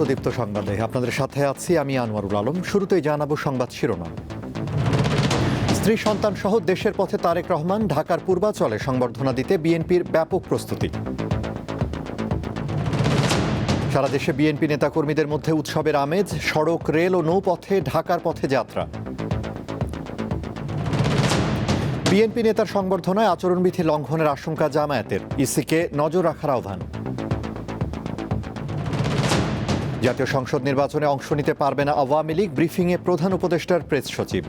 আলোকদীপ্ত সংবাদে আপনাদের সাথে আছি আমি আনোয়ারুল আলম। শুরুতেই জানাবো সংবাদ শিরোনাম। স্ত্রী সন্তান সহ দেশের পথে তারেক রহমান। ঢাকার পূর্বাচলে সংবর্ধনা দিতে বিএনপির ব্যাপক প্রস্তুতি। সারা দেশে বিএনপি নেতাকর্মীদের মধ্যে উৎসবের আমেজ। সড়ক, রেল ও নৌপথে ঢাকার পথে যাত্রা। বিএনপি নেতার সংবর্ধনায় আচরণবিধি লঙ্ঘনের আশঙ্কা জামায়াতের। ইসিকে নজর রাখার আহ্বান। জাতীয় সংসদ নির্বাচনে অংশ নিতে পারবে না আওয়ামী লীগ। ব্রিফিংয়ে প্রধান উপদেষ্টার প্রেস সচিব।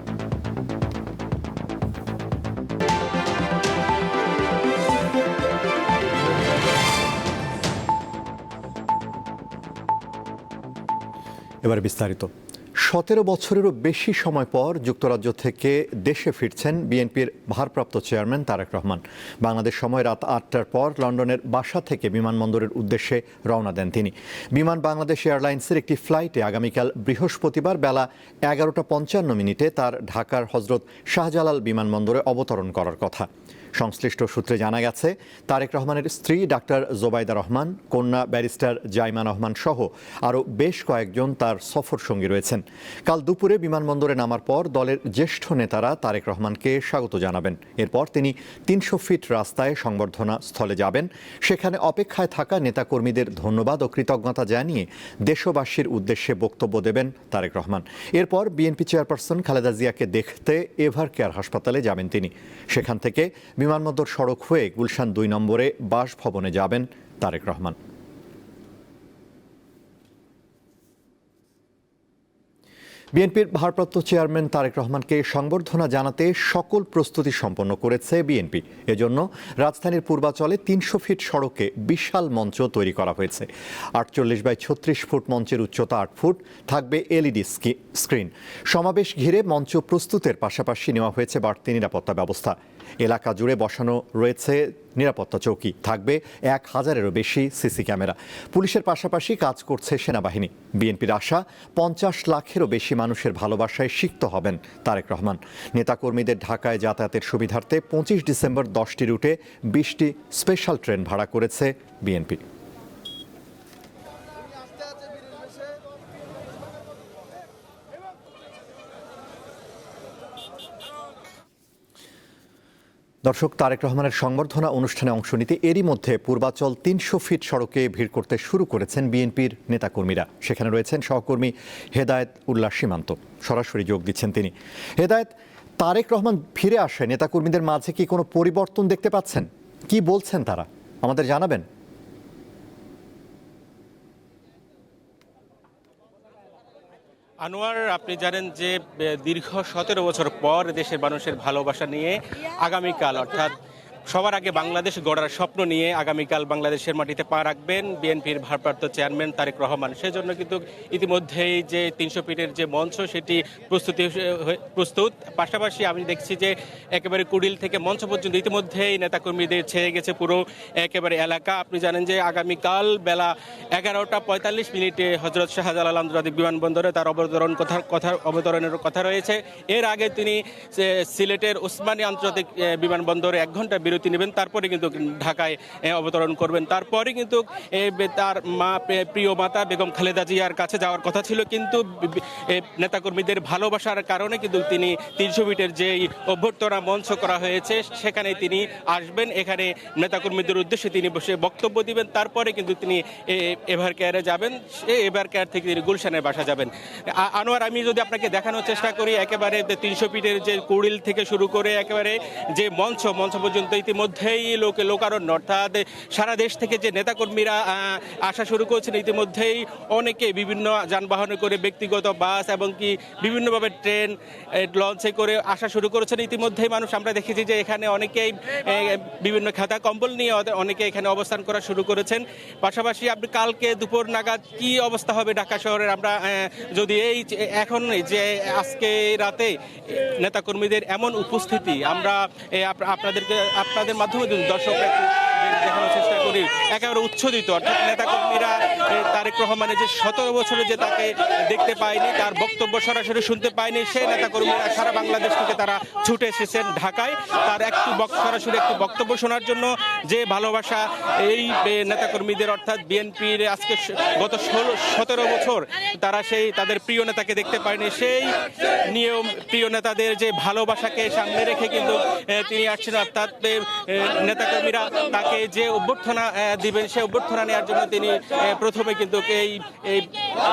এবার বিস্তারিত। 17 বছরেরও বেশি সময় পর যুক্তরাজ্য থেকে দেশে ফিরছেন বিএনপির ভারপ্রাপ্ত চেয়ারম্যান তারেক রহমান। বাংলাদেশ সময় রাত 8টার পর লন্ডনের বাসা থেকে বিমানবন্দরের উদ্দেশ্যে রওনা দেন তিনি। বিমান বাংলাদেশ এয়ারলাইন্সের একটি ফ্লাইটে আগামীকাল বৃহস্পতিবার বেলা 11:55 তার ঢাকার হজরত শাহজালাল বিমানবন্দরে অবতরণ করার কথা। সংশ্লিষ্ট সূত্রে জানা গেছে, তারেক রহমানের স্ত্রী ডাক্তার জোবাইদা রহমান, কন্যা ব্যারিস্টার জাইমা রহমান সহ আরও বেশ কয়েকজন তার সফর সঙ্গী রয়েছেন। কাল দুপুরে বিমানবন্দরে নামার পর দলের জ্যেষ্ঠ নেতারা তারেক রহমানকে স্বাগত জানাবেন। এরপর তিনি 300 ফিট রাস্তায় সংবর্ধনা স্থলে যাবেন। সেখানে অপেক্ষায় থাকা নেতাকর্মীদের ধন্যবাদ ও কৃতজ্ঞতা জানিয়ে দেশবাসীর উদ্দেশ্যে বক্তব্য দেবেন তারেক রহমান। এরপর বিএনপি চেয়ারপারসন খালেদা জিয়াকে দেখতে এভার কেয়ার হাসপাতালে যাবেন তিনি। সেখান থেকে বিমানবন্দর সড়ক হয়ে গুলশান 2 নম্বরে বাসভবনে যাবেন তারেক রহমান। বিএনপির ভারপ্রাপ্ত চেয়ারম্যান তারেক রহমানকে সংবর্ধনা জানাতে সকল প্রস্তুতি সম্পন্ন করেছে বিএনপি। এজন্য রাজধানীর পূর্বাচলে 300 ফিট সড়কে বিশাল মঞ্চ তৈরি করা হয়েছে। 48x36 ফুট মঞ্চের উচ্চতা 8 ফুট, থাকবে এলইডি স্ক্রিন। সমাবেশ ঘিরে মঞ্চ প্রস্তুতের পাশাপাশি নেওয়া হয়েছে বাড়তি নিরাপত্তা ব্যবস্থা। এলাকা জুড়ে বসানো রয়েছে নিরাপত্তা চৌকি, থাকবে 1000-এরও বেশি সিসি ক্যামেরা। পুলিশের পাশাপাশি কাজ করছে সেনাবাহিনী। বিএনপির আশা, 50 লাখেরও বেশি মানুষের ভালোবাসায় সিক্ত হবেন তারেক রহমান। নেতাকর্মীদের ঢাকায় যাতায়াতের সুবিধার্থে 25 ডিসেম্বর 10টি রুটে 20টি স্পেশাল ট্রেন ভাড়া করেছে বিএনপি। দর্শক, তারেক রহমানের সংবর্ধনা অনুষ্ঠানে অংশ নিতে এরই মধ্যে পূর্বাচল 300 ফিট সড়কে ভিড় করতে শুরু করেছেন বিএনপির নেতাকর্মীরা। সেখানে রয়েছেন সহকর্মী হেদায়েত উল্লাহ সীমান্ত, সরাসরি যোগ দিচ্ছেন তিনি। হেদায়েত, তারেক রহমান ফিরে আসে নেতাকর্মীদের মাঝে কি কোনো পরিবর্তন দেখতে পাচ্ছেন? কি বলছেন তারা, আমাদের জানাবেন। আনোয়ার, আপনি জানেন যে দীর্ঘ 17 বছর পর দেশের মানুষের ভালোবাসা নিয়ে আগামীকাল, অর্থাৎ সবার আগে বাংলাদেশ গড়ার স্বপ্ন নিয়ে আগামীকাল বাংলাদেশের মাটিতে পা রাখবেন বিএনপির ভারপ্রাপ্ত চেয়ারম্যান তারেক রহমান। সেজন্য কিন্তু ইতিমধ্যেই যে 300 ফিটের যে মঞ্চ সেটি প্রস্তুত। পাশাপাশি আমি দেখছি যে একেবারে কুড়িল থেকে মঞ্চ পর্যন্ত ইতিমধ্যেই নেতাকর্মীদের ছেয়ে গেছে পুরো একেবারে এলাকা। আপনি জানেন যে আগামীকাল বেলা 11:45 হজরত শাহজালাল আন্তর্জাতিক বিমানবন্দরে তার অবতরণের কথা রয়েছে। এর আগে তিনি সিলেটের ওসমানী আন্তর্জাতিক বিমানবন্দরে 1 ঘন্টা বিরতি নেবেন, তারপরে কিন্তু ঢাকায় অবতরণ করবেন। তারপরে কিন্তু তার প্রিয় মাতা বেগম খালেদা জিয়ার কাছে যাওয়ার কথা ছিল, কিন্তু নেতাকর্মীদের ভালোবাসার কারণে কিন্তু তিনি 300 ফিটের যে অভ্যর্থনা মঞ্চ করা হয়েছে সেখানে তিনি আসবেন। এখানে নেতাকর্মীদের উদ্দেশ্যে তিনি বসে বক্তব্য দিবেন। তারপরে কিন্তু তিনি এভার কেয়ারে যাবেন। এভার কেয়ার থেকে তিনি গুলশানের বাসা যাবেন। আনোয়ার, আমি যদি আপনাকে দেখানোর চেষ্টা করি, একেবারে 300 ফিটের যে কুড়িল থেকে শুরু করে একেবারে যে মঞ্চ পর্যন্ত ইতিমধ্যেই লোকারণ্য, অর্থাৎ সারা দেশ থেকে যে নেতাকর্মীরা আসা শুরু করেছেন। ইতিমধ্যেই অনেকে বিভিন্ন যানবাহনে করে, ব্যক্তিগত বাস এবং কি বিভিন্নভাবে ট্রেন, লঞ্চে করে আসা শুরু করেছেন। ইতিমধ্যেই মানুষ, আমরা দেখেছি যে এখানে অনেকেই বিভিন্ন খাতা কম্বল নিয়ে অনেকে এখানে অবস্থান করা শুরু করেছেন। পাশাপাশি আপনি কালকে দুপুর নাগাদ কি অবস্থা হবে ঢাকা শহরের, আমরা যদি এখন যে আজকে রাতে নেতাকর্মীদের এমন উপস্থিতি আমরা আপনাদের মাধ্যমে দর্শকরা দেখানোর চেষ্টা করি, একেবারে উচ্ছ্বসিত। অর্থাৎ নেতাকর্মীরা তারেক রহমানের যে 17 বছরে যে তাকে দেখতে পায়নি, তার বক্তব্য সরাসরি শুনতে পায়নি, সেই নেতাকর্মীরা সারা বাংলাদেশ থেকে তারা ছুটে এসেছেন ঢাকায় তার সরাসরি একটু বক্তব্য শোনার জন্য। যে ভালোবাসা এই নেতাকর্মীদের, অর্থাৎ বিএনপির আজকে গত 17 বছর তারা সেই তাদের প্রিয় নেতাকে দেখতে পায়নি, সেই নিয়ম প্রিয় নেতাদের যে ভালোবাসাকে সামনে রেখে কিন্তু তিনি আসছেন। অর্থাৎ নেতাকর্মীরা তাকে যে অভ্যর্থনা দিবেন, সেই অভ্যর্থনা নেওয়ার জন্য তিনি প্রথমে কিন্তু এই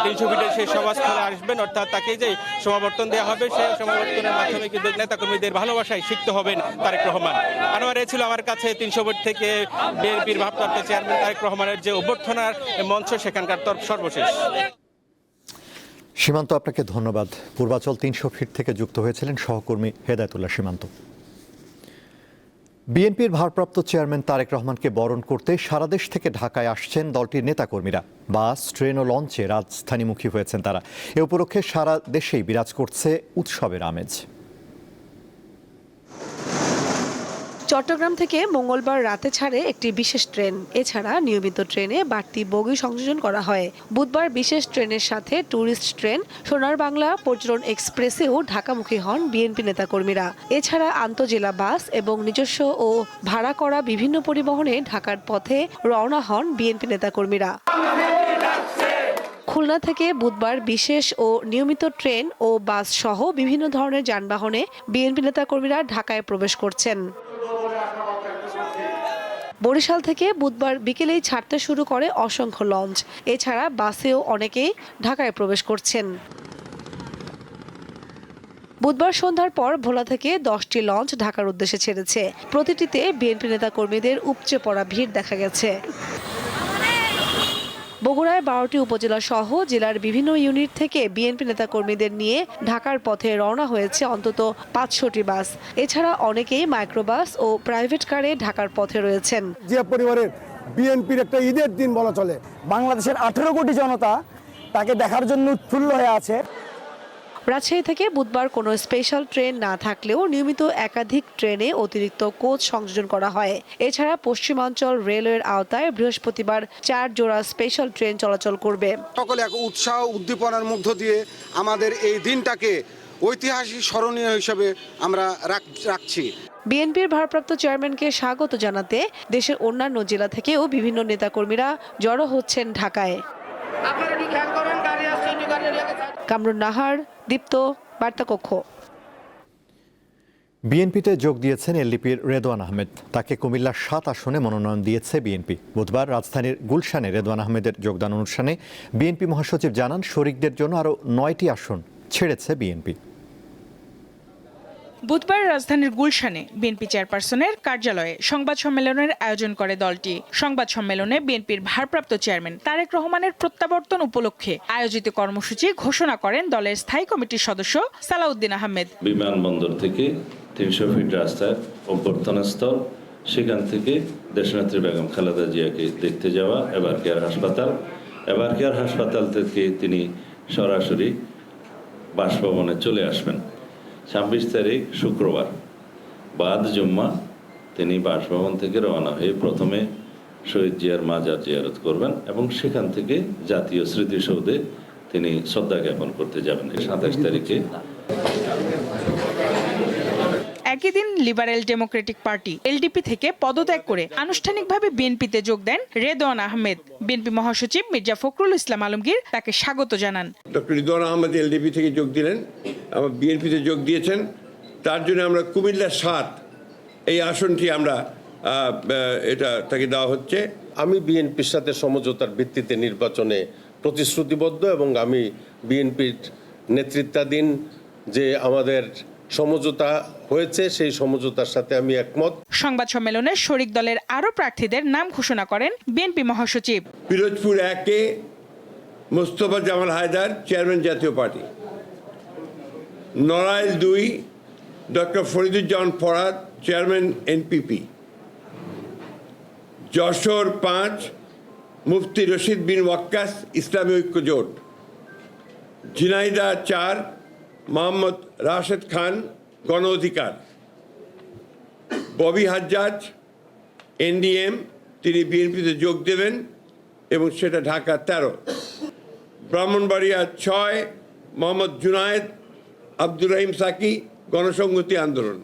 300 ফিটের সেই সভাস্থলে আসবেন। অর্থাৎ তাকে যে সমাবর্তন দেওয়া হবে, সেই সমাবর্তনের মাধ্যমে কিন্তু নেতাকর্মীদের ভালোবাসায় সিক্ত হবেন তারেক রহমান। আনোয়ার, ছিল আমার কাছে 300 ফিট থেকে বিএনপির ভারপ্রাপ্ত চেয়ারম্যান তারেক রহমানের যে অভ্যর্থনার মঞ্চ, সেখানকার সর্বশেষ। সীমান্ত, আপনাকে ধন্যবাদ। পূর্বাচল 300 ফিট থেকে যুক্ত হয়েছিলেন সহকর্মী হেদায়েতুল্লাহ সীমান্ত। বিএনপির ভারপ্রাপ্ত চেয়ারম্যান তারেক রহমানকে বরণ করতে সারা দেশ থেকে ঢাকায় আসছেন দলটির নেতাকর্মীরা। বাস, ট্রেন ও লঞ্চে রাজধানীমুখী হয়েছেন তারা। এ উপলক্ষে সারা দেশেই বিরাজ করছে উৎসবের আমেজ। চট্টগ্রাম থেকে মঙ্গলবার রাতে ছাড়ে একটি বিশেষ ট্রেন। এছাড়া নিয়মিত ট্রেনে বাড়তি বগি সংযোজন করা হয়। বুধবার বিশেষ ট্রেনের সাথে ট্যুরিস্ট ট্রেন সোনার বাংলা পর্যটন এক্সপ্রেসেও ঢাকামুখী হন বিএনপি নেতাকর্মীরা। এছাড়া আন্তজেলা বাস এবং নিজস্ব ও ভাড়া করা বিভিন্ন পরিবহনে ঢাকার পথে রওনা হন বিএনপি নেতাকর্মীরা। খুলনা থেকে বুধবার বিশেষ ও নিয়মিত ট্রেন ও বাস সহ বিভিন্ন ধরনের যানবাহনে বিএনপি নেতাকর্মীরা ঢাকায় প্রবেশ করছেন। বরিশাল থেকে বুধবার বিকেলেই ছাড়তে শুরু করে অসংখ্য লঞ্চ। এছাড়া বাসেও অনেকেই ঢাকায় প্রবেশ করছেন। বুধবার সন্ধ্যার পর ভোলা থেকে 10টি লঞ্চ ঢাকার উদ্দেশ্যে ছেড়েছে। প্রতিটিতে বিএনপি নেতাকর্মীদের উপচে পড়া ভিড় দেখা গেছে। বগুড়ায় 12টি উপজেলা সহ জেলার বিভিন্ন ইউনিট থেকে বিএনপি নেতাকর্মীদের নিয়ে ঢাকার পথে রওনা হয়েছে অন্তত 500টি বাস। এছাড়া অনেকেই মাইক্রোবাস ও প্রাইভেট কারে ঢাকার পথে রয়েছেন। যে পরিবারের বিএনপির একটা ঈদের দিন বলা চলে, বাংলাদেশের 18 কোটি জনতা তাকে দেখার জন্য উৎফুল্ল হয়ে আছে। রাজশাহী থেকে বুধবার কোনো স্পেশাল ট্রেন না থাকলেও নিয়মিত একাধিক ট্রেনে অতিরিক্ত কোচ সংযোজন করা হয়। এছাড়া পশ্চিমাঞ্চল রেলওয়ের আওতায় বৃহস্পতিবার 4 জোড়া স্পেশাল ট্রেন চলাচল করবে। সকলে এক উৎসাহ উদ্দীপনার মধ্য দিয়ে আমাদের এই দিনটাকে ঐতিহাসিক স্মরণীয় হিসেবে আমরা রাখছি। বিএনপির ভারপ্রাপ্ত চেয়ারম্যানকে স্বাগত জানাতে দেশের অন্যান্য জেলা থেকেও বিভিন্ন নেতাকর্মীরা জড়ো হচ্ছেন ঢাকায়। কামরুন নাহার, দীপ্ত, বার্তাকক্ষ। বিএনপিতে যোগ দিয়েছেন এলডিপির রেদওয়ান আহমেদ। তাকে কুমিল্লার 7 আসনে মনোনয়ন দিয়েছে বিএনপি। বুধবার রাজধানীর গুলশানে রেদওয়ান আহমেদের যোগদান অনুষ্ঠানে বিএনপি মহাসচিব জানান, শরিকদের জন্য আরও 9টি আসন ছেড়েছে বিএনপি। বুধবার রাজধানীর গুলশানে বিএনপি চেয়ারপারসনের কার্যালয়ে সংবাদ সম্মেলনের আয়োজন করে দলটি। সংবাদ সম্মেলনে বিএনপির ভারপ্রাপ্ত চেয়ারম্যান তারেক রহমানের প্রত্যাবর্তন উপলক্ষে আয়োজিত কর্মসূচি ঘোষণা করেন দলের স্থায়ী কমিটির সদস্য সালাউদ্দিন আহমেদ। বিমানবন্দর থেকে 300 ফিট রাস্তার অভ্যর্থনাস্থল, সেখান থেকে দেশনেত্রী বেগম খালেদা জিয়াকে দেখতে যাওয়া এভারকেয়ার হাসপাতাল থেকে তিনি সরাসরি বাসভবনে চলে আসবেন। 26 তারিখ শুক্রবার বাদ জুম্মা তিনি বাসভবন থেকে রওনা হয়ে প্রথমে শহীদ জিয়ার মাজার জিয়ারত করবেন এবং সেখান থেকে জাতীয় স্মৃতিসৌধে তিনি শ্রদ্ধা জ্ঞাপন করতে যাবেন 27 তারিখে। একই দিন লিবারেল ডেমোক্রেটিক পার্টি এলডিপি থেকে পদত্যাগ করে আনুষ্ঠানিকভাবে বিএনপিতে যোগ দেন রেদওয়ান আহমেদ। বিএনপি মহাসচিব মির্জা ফখরুল ইসলাম আলমগীর তাকে স্বাগত জানান। ডক্টর রেদওয়ান আহমেদ এলডিপি থেকে যোগ দিলেন, আমার বিএনপিতে যোগ দিয়েছেন। তার জন্য আমরা কুমিল্লার 7 এই আসনটি আমরা এটা তাকে দেওয়া হচ্ছে। আমি বিএনপির সাথে সমঝোতার ভিত্তিতে নির্বাচনে প্রতিশ্রুতিবদ্ধ এবং আমি বিএনপির নেতৃত্বাধীন যে আমাদের সমঝোতা হয়েছে সেই সমঝোতার সাথে আমি একমত। সংবাদ সম্মেলনে শরিক দলের আরো প্রার্থীদের নাম ঘোষণা করেন বিএনপি মহাসচিব। পিরোজপুর 1-এ মোস্তফা জামাল হায়দার, চেয়ারম্যান জাতীয় party. Narail 2 doctor Fariduzzaman Farhad, chairman NPP. Jessore 5 মুফতি রশিদ বিন ওয়াক্কাস, ইসলামী ঐক্য জোট। ঝিনাইদহ 4 মোহাম্মদ রাশেদ খান, গণ অধিকার। ববি হাজ্জাজ, এনডিএম, তিনি বিএনপিতে যোগ দেবেন এবং সেটা ঢাকা 13, ব্রাহ্মণবাড়িয়া 6 মোহাম্মদ জুনায়েদ আব্দুর রহিম সাকি গণসংহতি আন্দোলন।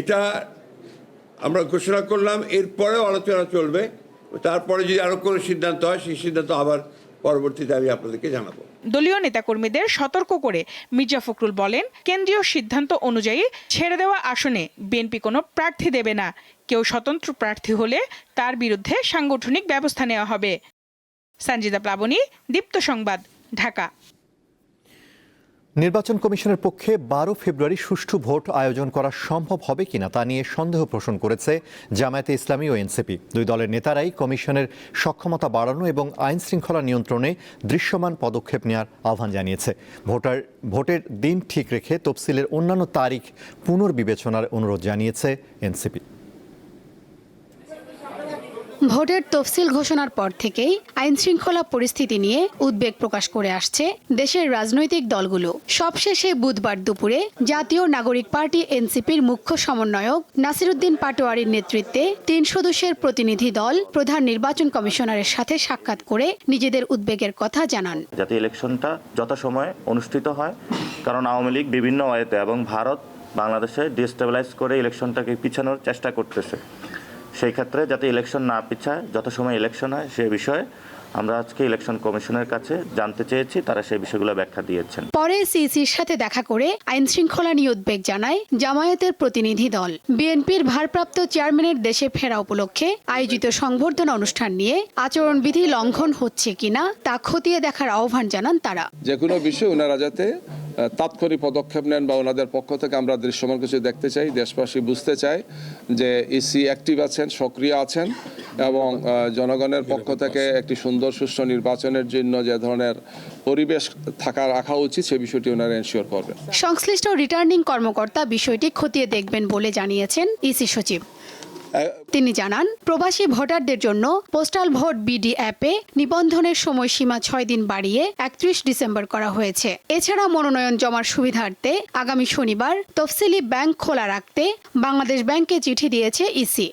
এটা আমরা ঘোষণা করলাম, এরপরেও আলোচনা চলবে। তারপরে যদি আরও কোনো সিদ্ধান্ত হয় সেই সিদ্ধান্ত আবার পরবর্তীতে আমি আপনাদেরকে জানাবো। দলীয় নেতাকর্মীদের সতর্ক করে মির্জা ফখরুল বলেন, কেন্দ্রীয় সিদ্ধান্ত অনুযায়ী ছেড়ে দেওয়া আসনে বিএনপি কোনো প্রার্থী দেবে না। কেউ স্বতন্ত্র প্রার্থী হলে তার বিরুদ্ধে সাংগঠনিক ব্যবস্থা নেওয়া হবে। সঞ্জিদা প্লাবনী, দীপ্ত সংবাদ, ঢাকা। নির্বাচন কমিশনের পক্ষে 12 ফেব্রুয়ারি সুষ্ঠু ভোট আয়োজন করা সম্ভব হবে কিনা তা নিয়ে সন্দেহ পোষণ করেছে জামায়াতে ইসলামী ও এনসিপি। দুই দলের নেতারাই কমিশনের সক্ষমতা বাড়ানো এবং আইন শৃঙ্খলা নিয়ন্ত্রণে দৃশ্যমান পদক্ষেপ নেওয়ার আহ্বান জানিয়েছে। ভোটের দিন ঠিক রেখে তফসিলের অন্যান্য তারিখ পুনর্বিবেচনার অনুরোধ জানিয়েছে এনসিপি। ভোটের তফসিল ঘোষণার পর থেকেই আইন শৃঙ্খলা পরিস্থিতি নিয়ে উদ্বেগ প্রকাশ করে আসছে দেশের রাজনৈতিক দলগুলো। সবশেষে বুধবার দুপুরে জাতীয় নাগরিক পার্টি এনসিপির মুখ্য সমন্বয়ক নাসিরুদ্দিন পাটোয়ারির নেতৃত্বে 3 সদস্যের প্রতিনিধি দল প্রধান নির্বাচন কমিশনারের সাথে সাক্ষাৎ করে নিজেদের উদ্বেগের কথা জানান। যাতে ইলেকশনটা যথাসময়ে অনুষ্ঠিত হয়, কারণ আওয়ামী লীগ বিভিন্ন ওয়েতে এবং ভারত বাংলাদেশে ডিস্টেবিলাইজ করে ইলেকশনটাকে পিছানোর চেষ্টা করতেছে। সেই ক্ষেত্রে যাতে ইলেকশন না পিছায়, যথাসময়ে ইলেকশন হয়, সে বিষয়ে আমরা আজকে ইলেকশন কমিশনের কাছে জানতে চেয়েছি। তারা সেই বিষয়গুলো ব্যাখ্যা দিয়েছেন। পরে সিইসির সাথে দেখা করে আইন শৃঙ্খলা নিয়ে উদ্বেগ জানায় জামায়াতের প্রতিনিধি দল। বিএনপির ভারপ্রাপ্ত চেয়ারম্যানের দেশে ফেরা উপলক্ষে আয়োজিত সংবর্ধনা অনুষ্ঠান নিয়ে আচরণবিধি লঙ্ঘন হচ্ছে কিনা তা খতিয়ে দেখার আহ্বান জানান তারা। যে কোনো বিষয়ে ওনারা যাতে তাৎক্ষণিক পদক্ষেপ নেন বা ওনাদের পক্ষ থেকে আমরা দৃশ্যমান কিছু দেখতে চাই। দেশবাসী বুঝতে চাই যে ইসি অ্যাক্টিভ আছেন, সক্রিয় আছেন এবং জনগণের পক্ষ থেকে একটি সুন্দর সুষ্ঠু নির্বাচনের জন্য যে ধরনের পরিবেশ রাখা উচিত সে বিষয়টি ওনারা এনশিওর করবেন। সংশ্লিষ্ট রিটার্নিং কর্মকর্তা বিষয়টি খতিয়ে দেখবেন বলে জানিয়েছেন ইসি সচিব। তিনি জানান, প্রবাসী ভোটারদের জন্য পোস্টাল ভোট বিডি অ্যাপে নিবন্ধনের সময়সীমা 6 দিন বাড়িয়ে 31 ডিসেম্বর করা হয়েছে। এছাড়া মনোনয়ন জমার সুবিধার্থে আগামী শনিবার তফসিলি ব্যাংক খোলা রাখতে বাংলাদেশ ব্যাংকে চিঠি দিয়েছে ইসি।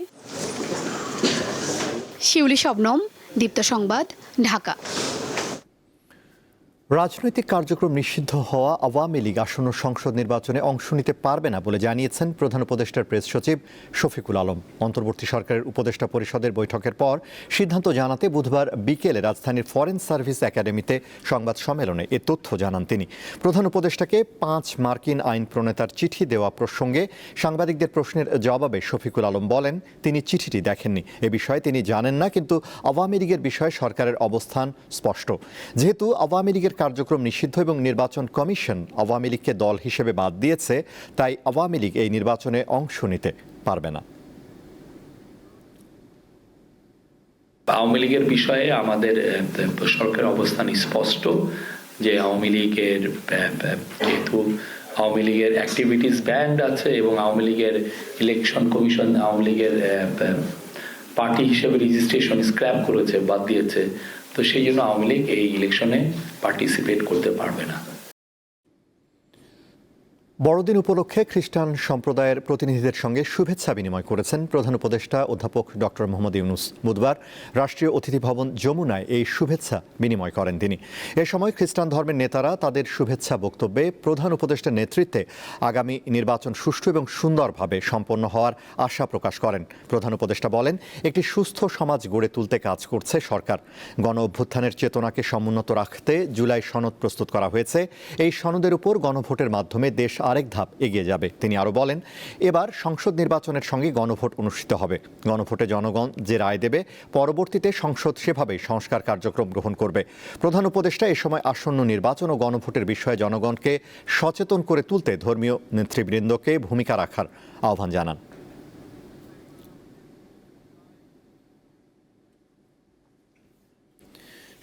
শিউলি শবনম, দীপ্ত সংবাদ, ঢাকা। রাজনৈতিক কার্যক্রম নিষিদ্ধ হওয়া আওয়ামী লীগ আসন্ন সংসদ নির্বাচনে অংশ নিতে পারবে না বলে জানিয়েছেন প্রধান উপদেষ্টার প্রেস সচিব শফিকুল আলম। অন্তর্বর্তী সরকারের উপদেষ্টা পরিষদের বৈঠকের পর সিদ্ধান্ত জানাতে বুধবার বিকেলে রাজধানীর ফরেন সার্ভিস একাডেমিতে সংবাদ সম্মেলনে এ তথ্য জানান তিনি। প্রধান উপদেষ্টাকে 5 মার্কিন আইন প্রণেতার চিঠি দেওয়া প্রসঙ্গে সাংবাদিকদের প্রশ্নের জবাবে শফিকুল আলম বলেন, তিনি চিঠিটি দেখেননি। এ বিষয়ে তিনি জানেন না, কিন্তু আওয়ামী লীগের বিষয়ে সরকারের অবস্থান স্পষ্ট। যেহেতু আওয়ামী লীগের কার্যক্রম নিষিদ্ধ এবং নির্বাচন কমিশন আওয়ামী লীগকে দল হিসেবে বাদ দিয়েছে, তাই আওয়ামী লীগ এই নির্বাচনে অংশ নিতে পারবে না। আওয়ামী লীগের বিষয়ে আমাদের সরকারের অবস্থান স্পষ্ট যে আওয়ামী লীগের যেহেতু আওয়ামী লীগের অ্যাক্টিভিটিস ব্যান্ড আছে এবং আওয়ামী লীগের ইলেকশন কমিশন আওয়ামী লীগের পার্টি হিসেবে রেজিস্ট্রেশন স্ক্র্যাপ করেছে, বাদ দিয়েছে, তো সেই জন্য আওয়ামী লীগ এই ইলেকশনে পার্টিসিপেট করতে পারবে না। বড়দিন উপলক্ষে খ্রিস্টান সম্প্রদায়ের প্রতিনিধিদের সঙ্গে শুভেচ্ছা বিনিময় করেছেন প্রধান উপদেষ্টা অধ্যাপক ডক্টর মোহাম্মদ ইউনূস। বুধবার রাষ্ট্রীয় অতিথি ভবন যমুনায় এই শুভেচ্ছা বিনিময় করেন তিনি। এ সময় খ্রিস্টান ধর্মের নেতারা তাদের শুভেচ্ছা বক্তব্যে প্রধান উপদেষ্টার নেতৃত্বে আগামী নির্বাচন সুষ্ঠু এবং সুন্দরভাবে সম্পন্ন হওয়ার আশা প্রকাশ করেন। প্রধান উপদেষ্টা বলেন, একটি সুস্থ সমাজ গড়ে তুলতে কাজ করছে সরকার। গণ অভ্যুত্থানের চেতনাকে সমুন্নত রাখতে জুলাই সনদ প্রস্তুত করা হয়েছে। এই সনদের উপর গণভোটের মাধ্যমে দেশ আরেক ধাপ এগিয়ে যাবে। তিনি আরও বলেন, এবার সংসদ নির্বাচনের সঙ্গে গণভোট অনুষ্ঠিত হবে। গণভোটে জনগণ যে রায় দেবে, পরবর্তীতে সংসদ সেভাবেই সংস্কার কার্যক্রম গ্রহণ করবে। প্রধান উপদেষ্টা এ সময় আসন্ন নির্বাচন ও গণভোটের বিষয়ে জনগণকে সচেতন করে তুলতে ধর্মীয় নেতৃবৃন্দকে ভূমিকা রাখার আহ্বান জানান।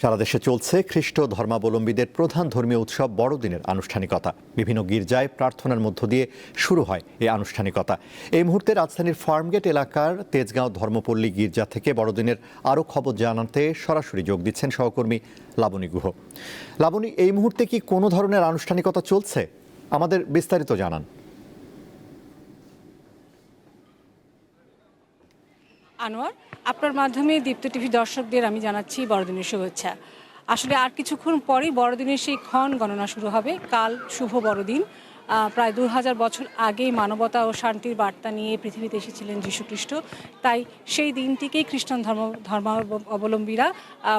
সারা দেশে চলছে খ্রিস্ট ধর্মাবলম্বীদের প্রধান ধর্মীয় উৎসব বড়দিনের আনুষ্ঠানিকতা। বিভিন্ন গির্জায় প্রার্থনার মধ্য দিয়ে শুরু হয় এই আনুষ্ঠানিকতা। এই মুহূর্তে রাজধানীর ফার্মগেট এলাকার তেজগাঁও ধর্মপল্লী গির্জা থেকে বড়দিনের আরও খবর জানাতে সরাসরি যোগ দিচ্ছেন সহকর্মী লাবণী গুহ। লাবণী, এই মুহূর্তে কি কোনো ধরনের আনুষ্ঠানিকতা চলছে? আমাদের বিস্তারিত জানান। আনোয়ার, আপনার মাধ্যমে দীপ্ত টিভি দর্শকদের আমি জানাচ্ছি বড়দিনের শুভেচ্ছা। আসলে আর কিছুক্ষণ পরেই বড়দিনের সেই ক্ষণ গণনা শুরু হবে। কাল শুভ বড়দিন। প্রায় 2000 বছর আগেই মানবতা ও শান্তির বার্তা নিয়ে পৃথিবীতে এসেছিলেন যীশুখ্রিস্ট। তাই সেই দিনটিকেই খ্রিস্টান ধর্মাবলম্বীরা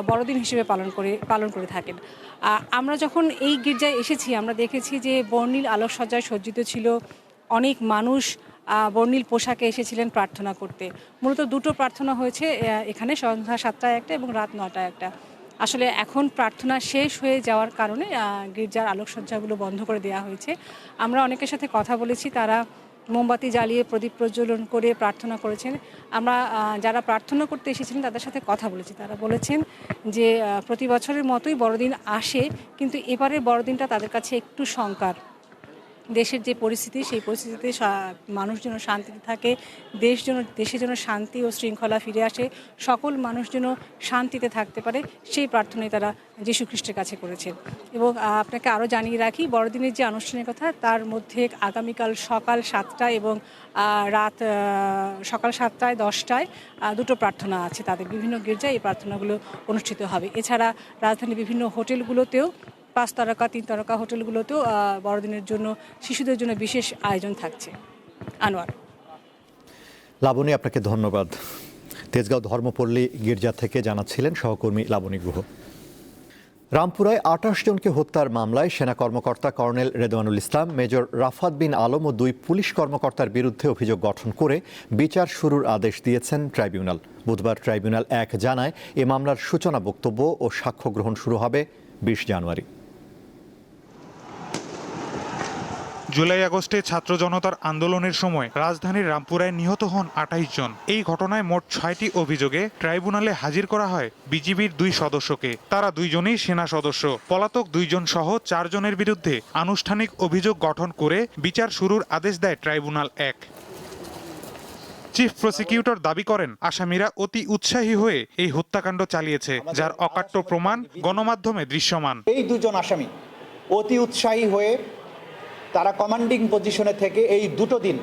বড়দিন হিসেবে পালন করে থাকেন। আমরা যখন এই গির্জায় এসেছি আমরা দেখেছি যে বর্ণিল আলোকসজ্জায় সজ্জিত ছিল অনেক মানুষ। বর্ণিল পোশাকে এসেছিলেন প্রার্থনা করতে। মূলত দুটো প্রার্থনা হয়েছে এখানে, সন্ধ্যা 7টায় একটা এবং রাত 9টায় একটা। আসলে এখন প্রার্থনা শেষ হয়ে যাওয়ার কারণে গির্জার আলোকসজ্জাগুলো বন্ধ করে দেওয়া হয়েছে। আমরা অনেকের সাথে কথা বলেছি, তারা মোমবাতি জ্বালিয়ে প্রদীপ প্রজ্বলন করে প্রার্থনা করেছেন। আমরা যারা প্রার্থনা করতে এসেছিলেন তাদের সাথে কথা বলেছি, তারা বলেছেন যে প্রতি বছরের মতোই বড়দিন আসে, কিন্তু এবারের বড়দিনটা তাদের কাছে একটু শঙ্কার। দেশের যে পরিস্থিতি, সেই পরিস্থিতিতে মানুষ যেন শান্তিতে থাকে, দেশে যেন শান্তি ও শৃঙ্খলা ফিরে আসে, সকল মানুষ যেন শান্তিতে থাকতে পারে, সেই প্রার্থনাই তারা যীশু খ্রিস্টের কাছে করেছেন। এবং আপনাকে আরও জানিয়ে রাখি, বড়দিনের যে আনুষ্ঠানিকতা তার মধ্যে আগামীকাল সকাল 7টায় এবং রাত সকাল 7টায় 10টায় দুটো প্রার্থনা আছে তাদের। বিভিন্ন গির্জায় এই প্রার্থনাগুলো অনুষ্ঠিত হবে। এছাড়া রাজধানীর বিভিন্ন হোটেলগুলোতেও 5 তারকা 3 তারকা হোটেলগুলোতেও বড়দিনের জন্য শিশুদের জন্য বিশেষ আয়োজন থাকছে। আনোয়ার। লাবণী, আপনাকে ধন্যবাদ। তেজগাঁও ধর্মপল্লী গির্জা থেকে জানাচ্ছিলেন সহকর্মী লাবণী গুহ। রামপুরায় 28 জনকে হত্যার মামলায় সেনা কর্মকর্তা কর্নেল রেদওয়ানুল ইসলাম, মেজর রাফাত বিন আলম ও 2 পুলিশ কর্মকর্তার বিরুদ্ধে অভিযোগ গঠন করে বিচার শুরুর আদেশ দিয়েছেন ট্রাইব্যুনাল। বুধবার ট্রাইব্যুনাল 1 জানায় এ মামলার সূচনা বক্তব্য ও সাক্ষ্য গ্রহণ শুরু হবে 20 জানুয়ারি। জুলাই আগস্টে ছাত্র জনতার আন্দোলনের সময় রাজধানীর রামপুরায় নিহত হন 28 জন। এই ঘটনায় মোট 6টি অভিযোগে ট্রাইব্যুনালে হাজির করা হয় বিজিবির 2 সদস্যকে। তারা 2 জনই সেনা সদস্য। পলাতক 2 জন সহ 4 জনের বিরুদ্ধে আনুষ্ঠানিক অভিযোগ গঠন করে বিচার শুরুর আদেশ দেয় ট্রাইব্যুনাল 1। চিফ প্রসিকিউটর দাবি করেন, আসামিরা অতি উৎসাহী হয়ে এই হত্যাকাণ্ড চালিয়েছে, যার অকাট্য প্রমাণ গণমাধ্যমে দৃশ্যমান। এই 2 জন আসামি অতি উৎসাহী হয়ে তারা কমান্ডিং পজিশনে থেকে এই 2টো দিন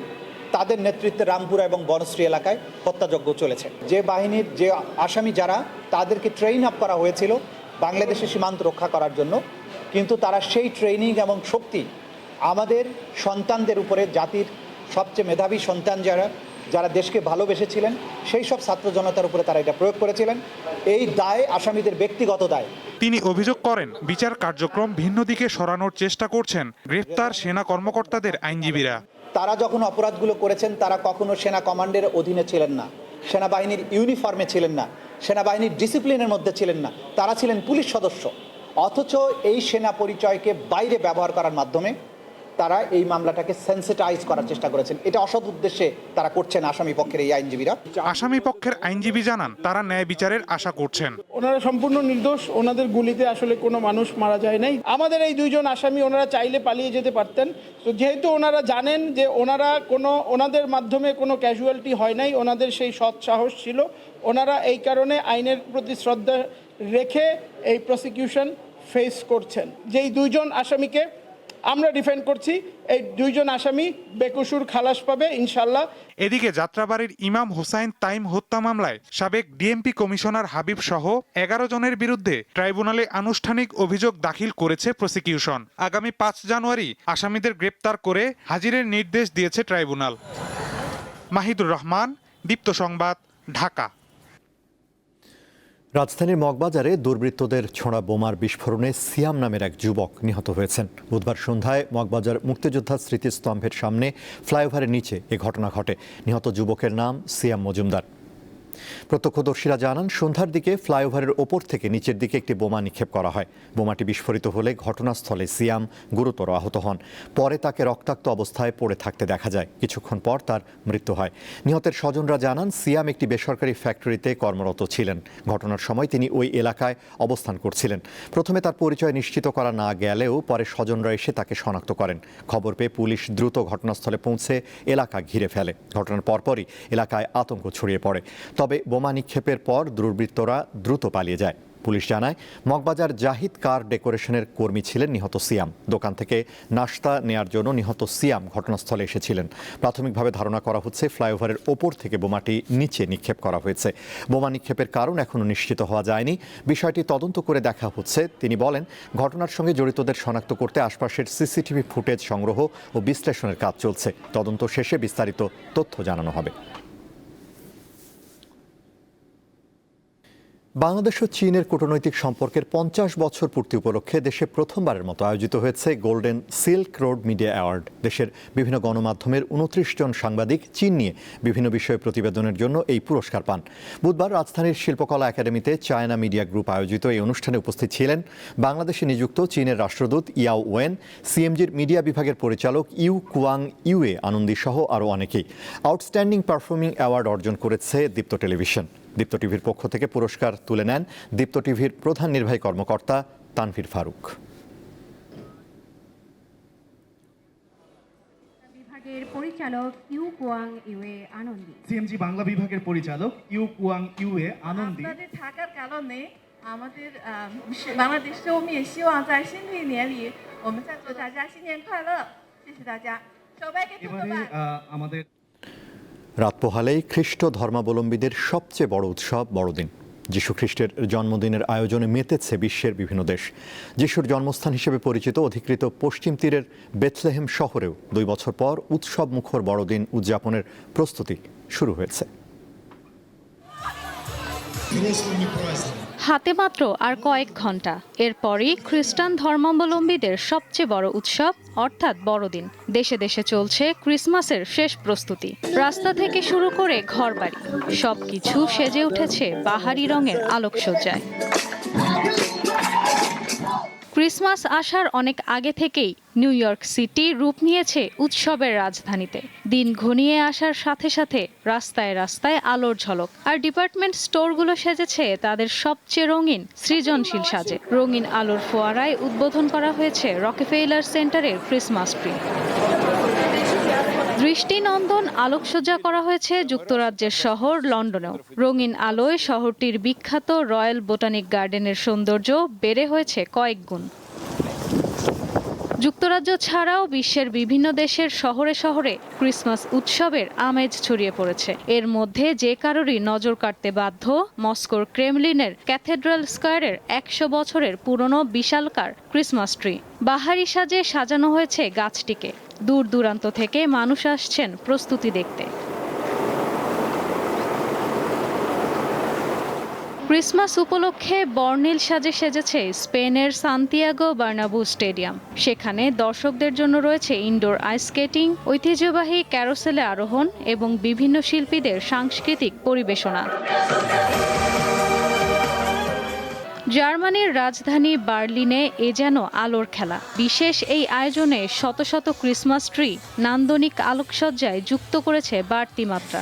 তাদের নেতৃত্বে রামপুরা এবং বনশ্রী এলাকায় হত্যাযজ্ঞ চলেছে। যে বাহিনীর যে আসামি যারা, তাদেরকে ট্রেন আপ করা হয়েছিল বাংলাদেশের সীমান্ত রক্ষা করার জন্য, কিন্তু তারা সেই ট্রেনিং এবং শক্তি আমাদের সন্তানদের উপরে, জাতির সবচেয়ে মেধাবী সন্তান যারা দেশকে ভালোবেসেছিলেন সেই সব ছাত্র জনতার উপরে তারা এটা প্রয়োগ করেছিলেন। এই দায় আসামিদের ব্যক্তিগত দায়। তিনি অভিযোগ করেন, বিচার কার্যক্রম ভিন্ন দিকে সরানোর চেষ্টা করছেন গ্রেফতার সেনা কর্মকর্তাদের আইনজীবীরা। তারা যখন অপরাধগুলো করেছেন তারা কখনো সেনা কমান্ডের অধীনে ছিলেন না, সেনাবাহিনীর ইউনিফর্মে ছিলেন না, সেনাবাহিনীর ডিসিপ্লিনের মধ্যে ছিলেন না, তারা ছিলেন পুলিশ সদস্য। অথচ এই সেনা পরিচয়কে বাইরে ব্যবহার করার মাধ্যমে তারা এই মামলাটাকে সেন্সিটাইজ করার চেষ্টা করেছেন। এটা অসৎ উদ্দেশ্যে তারা করছেন আসামি পক্ষের এই আইনজীবীরা। আসামি পক্ষের আইনজীবী জানান, তারা ন্যায় বিচারের আশা করছেন। ওনারা সম্পূর্ণ নির্দোষ, ওনাদের গুলিতে আসলে কোনো মানুষ মারা যায় নাই। আমাদের এই 2 জন আসামি ওনারা চাইলে পালিয়ে যেতে পারতেন। তো যেহেতু ওনারা জানেন যে ওনাদের মাধ্যমে কোনো ক্যাজুয়ালিটি হয় নাই, ওনাদের সেই সৎ সাহস ছিল, ওনারা এই কারণে আইনের প্রতি শ্রদ্ধা রেখে এই প্রসিকিউশন ফেস করছেন। যেই 2 জন আসামিকে আমরা ডিফেন্ড করছি, এই 2 জন আসামি বেকসুর খালাস পাবে ইনশাল্লাহ। এদিকে যাত্রাবাড়ির ইমাম হোসাইন তাইম হত্যা মামলায় সাবেক ডিএমপি কমিশনার হাবিব সহ 11 জনের বিরুদ্ধে ট্রাইব্যুনালে আনুষ্ঠানিক অভিযোগ দাখিল করেছে প্রসিকিউশন। আগামী 5 জানুয়ারি আসামিদের গ্রেপ্তার করে হাজিরের নির্দেশ দিয়েছে ট্রাইব্যুনাল। মাহিদুর রহমান, দীপ্ত সংবাদ, ঢাকা। রাজধানীর মগবাজারে দুর্বৃত্তদের ছোড়া বোমার বিস্ফোরণে সিয়াম নামের এক যুবক নিহত হয়েছেন। বুধবার সন্ধ্যায় মগবাজার মুক্তিযোদ্ধা স্মৃতিস্তম্ভের সামনে ফ্লাইওভারের নিচে এ ঘটনা ঘটে। নিহত যুবকের নাম সিয়াম মজুমদার। প্রত্যক্ষদর্শীরা জানান, সন্ধ্যার দিকে ফ্লাইওভারের ওপর থেকে নিচের দিকে একটি বোমা নিক্ষেপ করা হয়। বোমাটি বিস্ফোরিত হলে ঘটনাস্থলে সিয়াম গুরুতর আহত হন। পরে তাকে রক্তাক্ত অবস্থায় পড়ে থাকতে দেখা যায়। কিছুক্ষণ পর তার মৃত্যু হয়। নিহতের স্বজনরা জানান, সিয়াম একটি বেসরকারি ফ্যাক্টরিতে কর্মরত ছিলেন। ঘটনার সময় তিনি ওই এলাকায় অবস্থান করছিলেন। প্রথমে তার পরিচয় নিশ্চিত করা না গেলেও পরে স্বজনরা এসে তাকে শনাক্ত করেন। খবর পেয়ে পুলিশ দ্রুত ঘটনাস্থলে পৌঁছে এলাকা ঘিরে ফেলে। ঘটনার পরপরই এলাকায় আতঙ্ক ছড়িয়ে পড়ে। তবে বোমা নিক্ষেপের পর দুর্বৃত্তরা দ্রুত পালিয়ে যায়। পুলিশ জানায় মগবাজার জাহিদ কার ডেকোরেশনের কর্মী ছিলেন নিহত সিয়াম। দোকান থেকে নাশতা নেয়ার জন্য নিহত সিয়াম ঘটনাস্থলে এসেছিলেন। প্রাথমিকভাবে ধারণা করা হচ্ছে ফ্লাইওভারের ওপর থেকে বোমাটি নিচে নিক্ষেপ করা হয়েছে। বোমা নিক্ষেপের কারণ এখনও নিশ্চিত হওয়া যায়নি। বিষয়টি তদন্ত করে দেখা হচ্ছে। তিনি বলেন, ঘটনার সঙ্গে জড়িতদের শনাক্ত করতে আশপাশের সিসিটিভি ফুটেজ সংগ্রহ ও বিশ্লেষণের কাজ চলছে। তদন্ত শেষে বিস্তারিত তথ্য জানানো হবে। বাংলাদেশ ও চীনের কূটনৈতিক সম্পর্কের 50 বছর পূর্তি উপলক্ষে দেশে প্রথমবারের মতো আয়োজিত হয়েছে golden silk road media award. দেশের বিভিন্ন গণমাধ্যমের 29 জন সাংবাদিক চীন নিয়ে বিভিন্ন বিষয়ে প্রতিবেদনের জন্য এই পুরস্কার পান। বুধবার রাজধানীর শিল্পকলা একাডেমিতে চায়না মিডিয়া গ্রুপ আয়োজিত এই অনুষ্ঠানে উপস্থিত ছিলেন বাংলাদেশে নিযুক্ত চীনের রাষ্ট্রদূত ইয়াও ওয়েন, সিএমজির মিডিয়া বিভাগের পরিচালক ইউ কুয়াং ইউএ আনন্দী সহ আরও অনেকেই। আউটস্ট্যান্ডিং পারফর্মিং অ্যাওয়ার্ড অর্জন করেছে দীপ্ত টেলিভিশন। দীপ্ত টিভির পক্ষ থেকে পুরস্কার তুলে নেন দীপ্ত টিভির প্রধান নির্বাহী কর্মকর্তা তানভীর ফারুক। বিভাগের পরিচালক Yu Guangyue Anandi, CMG Bangla বিভাগের পরিচালক ইউ কুয়াং ইউএ আনন্দী। আপনাদের থাকার কারণে আমাদের বাংলাদেশে我们也希望在新的一年里我们再祝大家新年快乐，谢谢大家。সবাইকে ধন্যবাদ। আমাদের রাত পোহালেই খ্রিস্ট ধর্মাবলম্বীদের সবচেয়ে বড় উৎসব বড়দিন। যিশু খ্রিস্টের জন্মদিনের আয়োজনে মেতেছে বিশ্বের বিভিন্ন দেশ। যিশুর জন্মস্থান হিসেবে পরিচিত অধিকৃত পশ্চিম তীরের বেথলেহেম শহরেও 2 বছর পর উৎসব মুখর বড়দিন উদযাপনের প্রস্তুতি শুরু হয়েছে। হাতে মাত্র আর কয়েক ঘন্টা, এরপরই খ্রিস্টান ধর্মাবলম্বীদের সবচেয়ে বড় উৎসব অর্থাৎ বড়দিন। দেশে দেশে চলছে ক্রিসমাসের শেষ প্রস্তুতি। রাস্তা থেকে শুরু করে ঘরবাড়ি সবকিছু সেজে উঠেছে বাহারি রঙের আলোকসজ্জায়। ক্রিসমাস আসার অনেক আগে থেকেই নিউ ইয়র্ক সিটি রূপ নিয়েছে উৎসবের রাজধানীতে। দিন ঘনিয়ে আসার সাথে সাথে রাস্তায় রাস্তায় আলোর ঝলক, আর ডিপার্টমেন্ট স্টোরগুলো সেজেছে তাদের সবচেয়ে রঙিন সৃজনশীল সাজে। রঙিন আলোর ফোয়ারায় উদ্বোধন করা হয়েছে রকেফেলার সেন্টারের ক্রিসমাস ট্রি। দৃষ্টিনন্দন আলোকসজ্জা করা হয়েছে যুক্তরাজ্যের শহর লন্ডনেও। রঙিন আলোয় শহরটির বিখ্যাত রয়্যাল বোটানিক গার্ডেনের সৌন্দর্য বেড়ে হয়েছে কয়েক গুণ। যুক্তরাজ্য ছাড়াও বিশ্বের বিভিন্ন দেশের শহরে শহরে ক্রিসমাস উৎসবের আমেজ ছড়িয়ে পড়েছে। এর মধ্যে যে কারোরই নজর কাটতে বাধ্য মস্কোর ক্রেমলিনের ক্যাথেড্রাল স্কয়ারের 100 বছরের পুরনো বিশালকার ক্রিসমাস ট্রি। বাহারি সাজে সাজানো হয়েছে গাছটিকে। দূর দূরান্ত থেকে মানুষ আসছেন প্রস্তুতি দেখতে। ক্রিসমাস উপলক্ষে বর্ণিল সাজে সেজেছে স্পেনের সান্তিয়াগো বার্নাবু স্টেডিয়াম। সেখানে দর্শকদের জন্য রয়েছে ইনডোর আইস স্কেটিং, ঐতিহ্যবাহী ক্যারোসেলে আরোহণ এবং বিভিন্ন শিল্পীদের সাংস্কৃতিক পরিবেশনা। জার্মানির রাজধানী বার্লিনে এ যেন আলোর খেলা। বিশেষ এই আয়োজনে শত শত ক্রিসমাস ট্রি নান্দনিক আলোকসজ্জায় যুক্ত করেছে বাড়তি মাত্রা।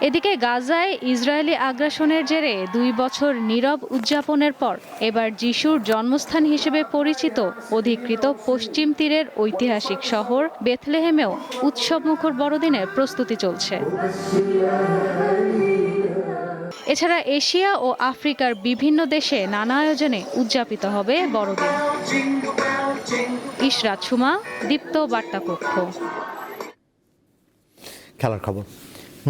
এদিকে গাজায় ইসরায়েলি আগ্রাসনের জেরে 2 বছর নীরব উদযাপনের পর এবার যিশুর জন্মস্থান হিসেবে পরিচিত অধিকৃত পশ্চিম তীরের ঐতিহাসিক শহর বেথলেহেমেও উৎসবমুখর বড়দিনের প্রস্তুতি চলছে। এছাড়া এশিয়া ও আফ্রিকার বিভিন্ন দেশে নানা আয়োজনে উদযাপিত হবে বড়দিন। ইশরাত সুমা, দীপ্ত বার্তা কক্ষ। খেলার খবর।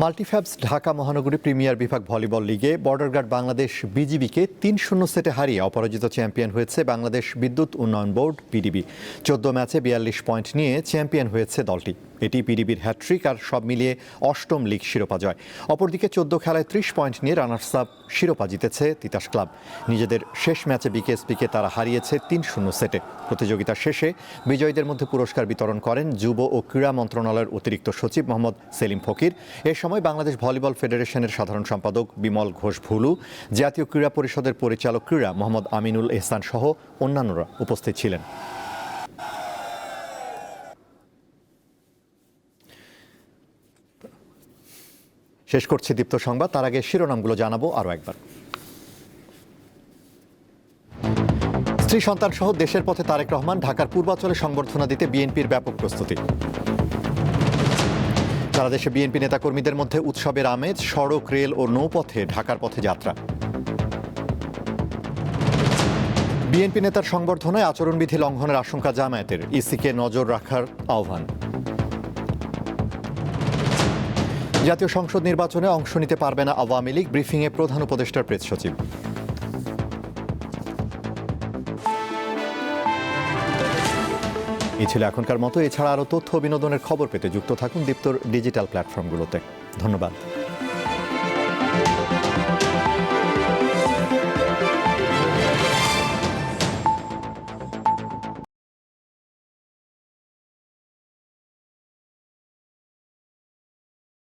মাল্টিফ্যাবস ঢাকা মহানগরী প্রিমিয়ার বিভাগ ভলিবল লিগে বর্ডার গার্ড বাংলাদেশ বিজিবিকে 3-0 সেটে হারিয়ে অপরাজিত চ্যাম্পিয়ন হয়েছে বাংলাদেশ বিদ্যুৎ উন্নয়ন বোর্ড পিডিবি। 14 ম্যাচে 42 পয়েন্ট নিয়ে চ্যাম্পিয়ন হয়েছে দলটি। এটি পিডিবির হ্যাট্রিক আর সব মিলিয়ে 8ম লিগ শিরোপা জয়। অপরদিকে 14 খেলায় 30 পয়েন্ট নিয়ে রানার্স আপ শিরোপা জিতেছে তিতাস ক্লাব। নিজেদের শেষ ম্যাচে বিকেএসপিকে তারা হারিয়েছে 3-0 সেটে। প্রতিযোগিতা শেষে বিজয়ীদের মধ্যে পুরস্কার বিতরণ করেন যুব ও ক্রীড়া মন্ত্রণালয়ের অতিরিক্ত সচিব মোহাম্মদ সেলিম ফকির। এ সময় বাংলাদেশ ভলিবল ফেডারেশনের সাধারণ সম্পাদক বিমল ঘোষ ভুলু, জাতীয় ক্রীড়া পরিষদের পরিচালক ক্রীড়া মোহাম্মদ আমিনুল এহসান সহ অন্যান্যরা উপস্থিত ছিলেন। শেষ করছি দীপ্ত সংবাদ, তার আগে শিরোনামগুলো জানাবো আরও একবার। স্ত্রী সন্তান সহ দেশের পথে তারেক রহমান, ঢাকার পূর্বাঞ্চলে সংবর্ধনা দিতে বিএনপির ব্যাপক প্রস্তুতি। সারা দেশে বিএনপি নেতাকর্মীদের মধ্যে উৎসবের আমেজ, সড়ক, রেল ও নৌপথে ঢাকার পথে যাত্রা। বিএনপি নেতার সংবর্ধনায় আচরণবিধি লঙ্ঘনের আশঙ্কা জামায়াতের, ইসিকে নজর রাখার আহ্বান। জাতীয় সংসদ নির্বাচনে অংশ নিতে পারবে না আওয়ামী লীগ, ব্রিফিংয়ে প্রধান উপদেষ্টার প্রেস সচিব। এই ছিল এখনকার মতো। এছাড়া আরও তথ্য ও বিনোদনের খবর পেতে যুক্ত থাকুন দীপ্তর ডিজিটাল প্ল্যাটফর্মগুলোতে। ধন্যবাদ।